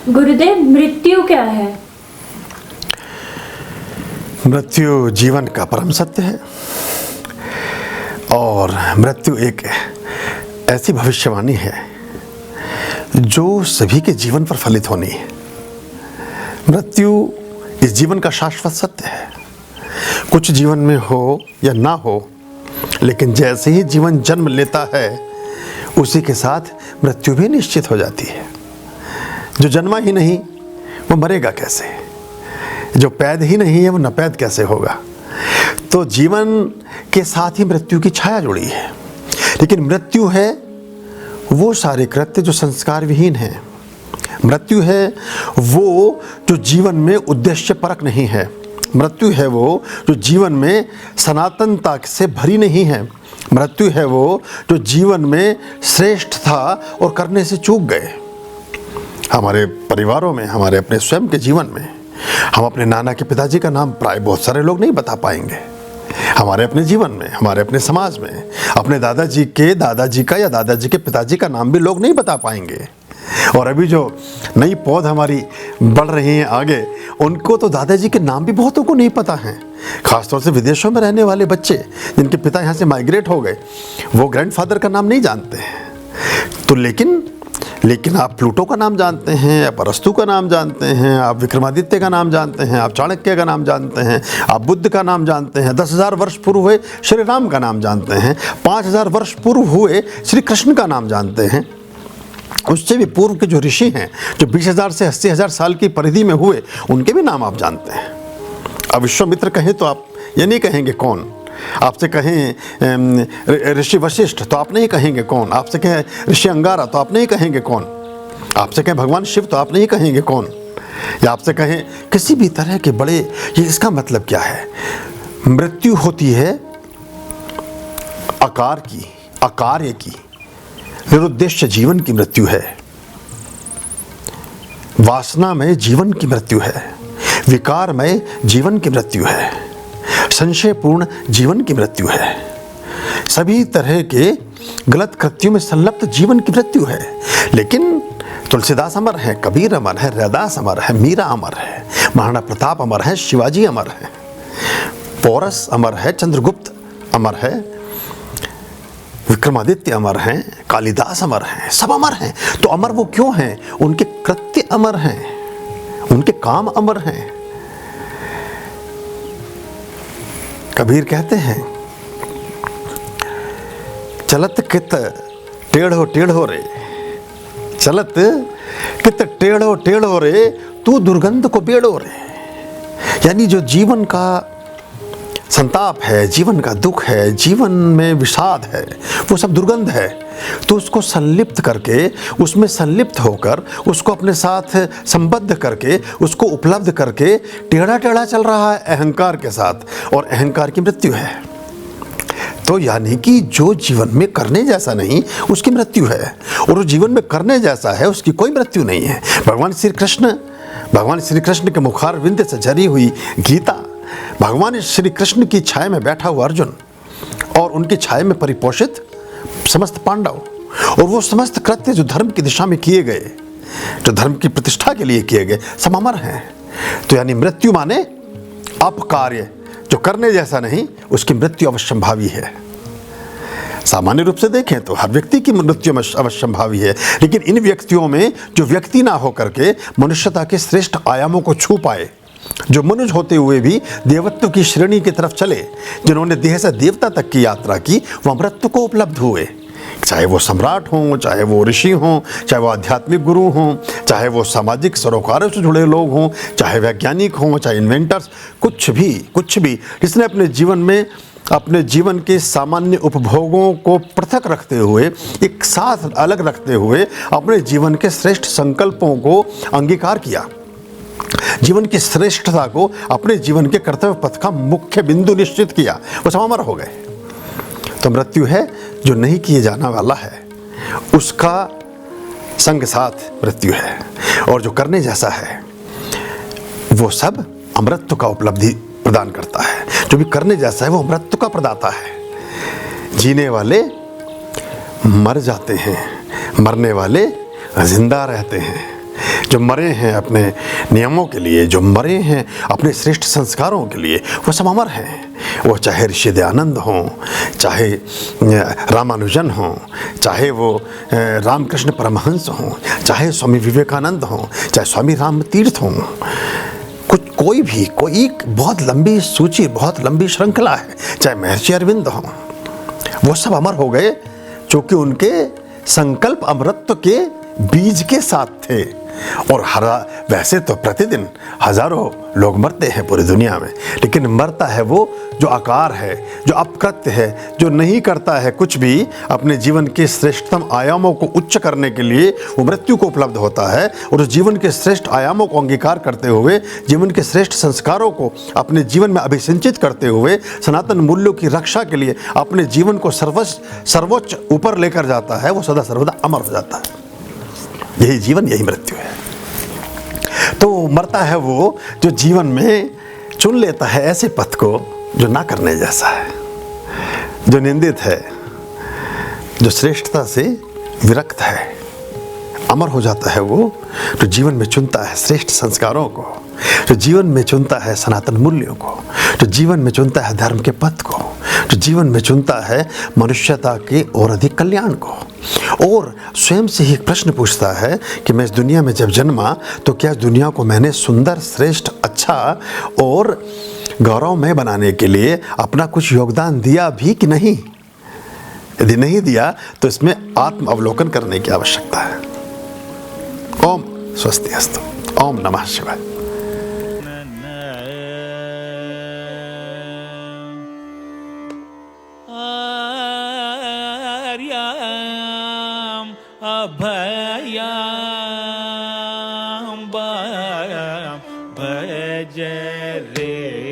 गुरुदेव, मृत्यु क्या है? मृत्यु जीवन का परम सत्य है और मृत्यु एक ऐसी भविष्यवाणी है जो सभी के जीवन पर फलित होनी है। मृत्यु इस जीवन का शाश्वत सत्य है। कुछ जीवन में हो या ना हो, लेकिन जैसे ही जीवन जन्म लेता है उसी के साथ मृत्यु भी निश्चित हो जाती है। जो जन्मा ही नहीं वो मरेगा कैसे? जो पैदा ही नहीं है वो नपैद कैसे होगा? तो जीवन के साथ ही मृत्यु की छाया जुड़ी है। लेकिन मृत्यु है वो सारे कृत्य जो संस्कार विहीन है। मृत्यु है वो जो जीवन में उद्देश्य परक नहीं है। मृत्यु है वो जो जीवन में सनातनता से भरी नहीं है। मृत्यु है वो जो जीवन में श्रेष्ठ था और करने से चूक गए। हमारे परिवारों में, हमारे अपने स्वयं के जीवन में हम अपने नाना के पिताजी का नाम प्राय बहुत सारे लोग नहीं बता पाएंगे। हमारे अपने जीवन में, हमारे अपने समाज में अपने दादाजी के दादाजी का या दादाजी के पिताजी का नाम भी लोग नहीं बता पाएंगे। और अभी जो नई पौध हमारी बढ़ रही हैं आगे, उनको तो दादाजी के नाम भी बहुतों को नहीं पता हैं। खासतौर से विदेशों में रहने वाले बच्चे जिनके पिता यहाँ से माइग्रेट हो गए, वो ग्रैंडफादर का नाम नहीं जानते हैं। तो लेकिन आप प्लूटो का नाम जानते हैं, आप अरस्तु का नाम जानते हैं, आप विक्रमादित्य का नाम जानते हैं, आप चाणक्य का नाम जानते हैं, आप बुद्ध का नाम जानते हैं, 10,000 वर्ष पूर्व हुए श्री राम का नाम जानते हैं, 5,000 वर्ष पूर्व हुए श्री कृष्ण का नाम जानते हैं। उससे भी पूर्व के जो ऋषि हैं, जो 20,000 से 80,000 साल की परिधि में हुए, उनके भी नाम आप जानते हैं। अब विश्वामित्र कहें तो आप ये नहीं कहेंगे कौन। आपसे कहें ऋषि वशिष्ठ तो आप नहीं कहेंगे कौन। आपसे कहें ऋषि अंगारा तो आप नहीं कहेंगे कौन। आपसे कहें भगवान शिव तो आप नहीं कहेंगे कौन। या आपसे कहें किसी भी तरह के बड़े, ये इसका मतलब क्या है? मृत्यु होती है आकार की, अकार्य की, निरुद्देश्य जीवन की मृत्यु है। वासनामय जीवन की मृत्यु है। विकारमय जीवन की मृत्यु है। संशयपूर्ण जीवन की मृत्यु है। सभी तरह के गलत कृत्यों में संलग्न जीवन की मृत्यु है। लेकिन तुलसीदास अमर है, कबीर अमर है, रैदास अमर है, मीरा अमर है, महाराणा प्रताप अमर है, शिवाजी अमर है, पौरस अमर है, चंद्रगुप्त अमर है, विक्रमादित्य अमर हैं, कालिदास अमर हैं, सब अमर हैं। तो अमर वो क्यों हैं? उनके कृत्य अमर हैं, उनके काम अमर हैं। कबीर कहते हैं, चलत कित टेढ़ो टेढ़ो रे, चलत कित टेढ़ो टेढ़ो रे, तू दुर्गंध को बेड़ो रे। यानी जो जीवन का संताप है, जीवन का दुख है, जीवन में विषाद है, वो सब दुर्गंध है। तो उसको संलिप्त करके, उसमें संलिप्त होकर, उसको अपने साथ संबद्ध करके, उसको उपलब्ध करके टेढ़ा टेढ़ा चल रहा है अहंकार के साथ, और अहंकार की मृत्यु है। तो यानी कि जो जीवन में करने जैसा नहीं, उसकी मृत्यु है, और जो जीवन में करने जैसा है उसकी कोई मृत्यु नहीं है। भगवान श्री कृष्ण के मुखार विंध्य से झरी हुई गीता, भगवान श्री कृष्ण की छाया में बैठा हुआ अर्जुन, और उनकी छाया में परिपोषित समस्त पांडव, और वो समस्त कृत्य जो धर्म की दिशा में किए गए, जो धर्म की प्रतिष्ठा के लिए किए गए, सब अमर हैं। तो यानी मृत्यु माने अपकार्य, जो करने जैसा नहीं, उसकी मृत्यु अवश्यंभावी है। सामान्य रूप से देखें तो हर व्यक्ति की मृत्यु अवश्यंभावी है, लेकिन इन व्यक्तियों में जो व्यक्ति ना होकर के मनुष्यता के श्रेष्ठ आयामों को छू पाए, जो मनुष्य होते हुए भी देवत्व की श्रेणी की तरफ चले, जिन्होंने देह से देवता तक की यात्रा की, वो अमृत को उपलब्ध हुए। चाहे वो सम्राट हों, चाहे वो ऋषि हों, चाहे वो आध्यात्मिक गुरु हों, चाहे वो सामाजिक सरोकारों से जुड़े लोग हों, चाहे वैज्ञानिक हों, चाहे इन्वेंटर्स, कुछ भी जिसने अपने जीवन में अपने जीवन के सामान्य उपभोगों को पृथक रखते हुए, एक साथ अलग रखते हुए, अपने जीवन के श्रेष्ठ संकल्पों को अंगीकार किया, जीवन की श्रेष्ठता को अपने जीवन के कर्तव्य पथ का मुख्य बिंदु निश्चित किया, वो सब अमर हो गए। तो मृत्यु है जो नहीं किए जाने वाला है, उसका संग साथ मृत्यु है, और जो करने जैसा है वो सब अमृत का उपलब्धि प्रदान करता है। जो भी करने जैसा है वो अमृत का प्रदाता है। जीने वाले मर जाते हैं, मरने वाले जिंदा रहते हैं। जो मरे हैं अपने नियमों के लिए, जो मरे हैं अपने श्रेष्ठ संस्कारों के लिए, वो सब अमर हैं। वो चाहे ऋषि दयानंद हों, चाहे रामानुजन हों, चाहे वो रामकृष्ण परमहंस हों, चाहे स्वामी विवेकानंद हों, चाहे स्वामी राम तीर्थ हों, कोई बहुत लंबी सूची, बहुत लंबी श्रृंखला है, चाहे महर्षि अरविंद हों, वो सब अमर हो गए क्योंकि उनके संकल्प अमरत्व के बीज के साथ थे। और वैसे तो प्रतिदिन हजारों लोग मरते हैं पूरी दुनिया में, लेकिन मरता है वो जो आकार है, जो अपकृत्य है, जो नहीं करता है कुछ भी अपने जीवन के श्रेष्ठतम आयामों को उच्च करने के लिए, वो मृत्यु को उपलब्ध होता है। और उस जीवन के श्रेष्ठ आयामों को अंगीकार करते हुए, जीवन के श्रेष्ठ संस्कारों को अपने जीवन में अभिसिंचित करते हुए, सनातन मूल्यों की रक्षा के लिए अपने जीवन को सर्वोच्च ऊपर लेकर जाता है, वो सदा सर्वदा अमर हो जाता है। यही जीवन, यही मृत्यु है। तो मरता है वो जो जीवन में चुन लेता है ऐसे पथ को जो ना करने जैसा है, जो निंदित है, जो श्रेष्ठता से विरक्त है। अमर हो जाता है वो जो जीवन में चुनता है श्रेष्ठ संस्कारों को, जो जीवन में चुनता है सनातन मूल्यों को, जो जीवन में चुनता है धर्म के पथ को, जो जीवन में चुनता है मनुष्यता के और अधिक कल्याण को। और स्वयं से ही एक प्रश्न पूछता है कि मैं इस दुनिया में जब जन्मा तो क्या इस दुनिया को मैंने सुंदर, श्रेष्ठ, अच्छा और गौरवमय बनाने के लिए अपना कुछ योगदान दिया भी कि नहीं? यदि नहीं दिया तो इसमें आत्म अवलोकन करने की आवश्यकता है। ओम स्वस्ति अस्तु। ओम नमः शिवाय। अभयां भज रे